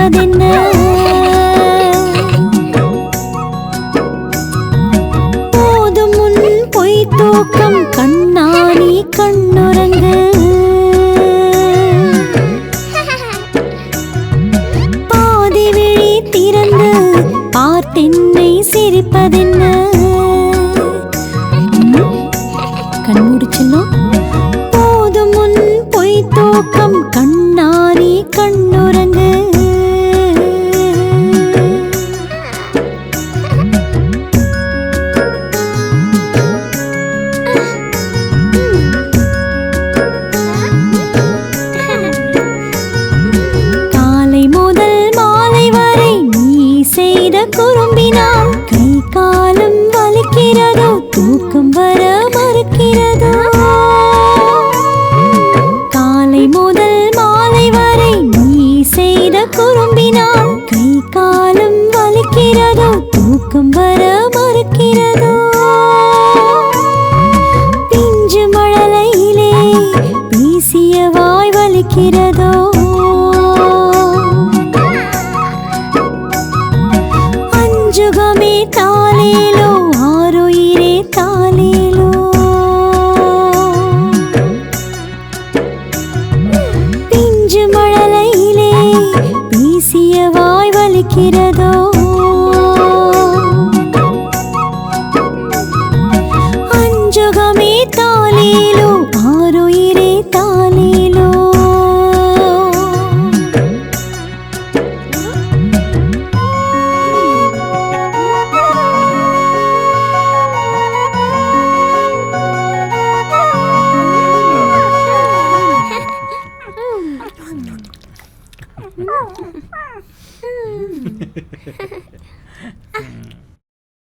சிரிப்பதென்ன? போதும் உன் பொய் தூக்கம் கண்ணாடி கண்ணுறங்கு. பாதி விழி திறந்து பார்த்தென்னை சிரிப்பதென்ன? கண்மூடிச்செல்லும். போதும் உன் பொய் தூக்கம் கண்ணாடி கண்ணுறங்கு. காலை முதல் மாலை வரை நீ செய்த குறும்பினால் கை காலம் வலிக்கிறதோ தூக்கம் வர மறுக்கிறதோ? காலை முதல் மாலை வரை நீ செய்த குறும்பினால் கை காலம் வலிக்கிறதோ தூக்கம் வர மறுக்கிறதோ? பிஞ்சு மழலையிலே பேசிய வாய் வலிக்கிறதோ? அஞ்சுகமே தாலேலோ ஆருயிரே தாலேலோ. பிஞ்சு மழலையிலே பேசிய வாய் வலிக்கிறதோ?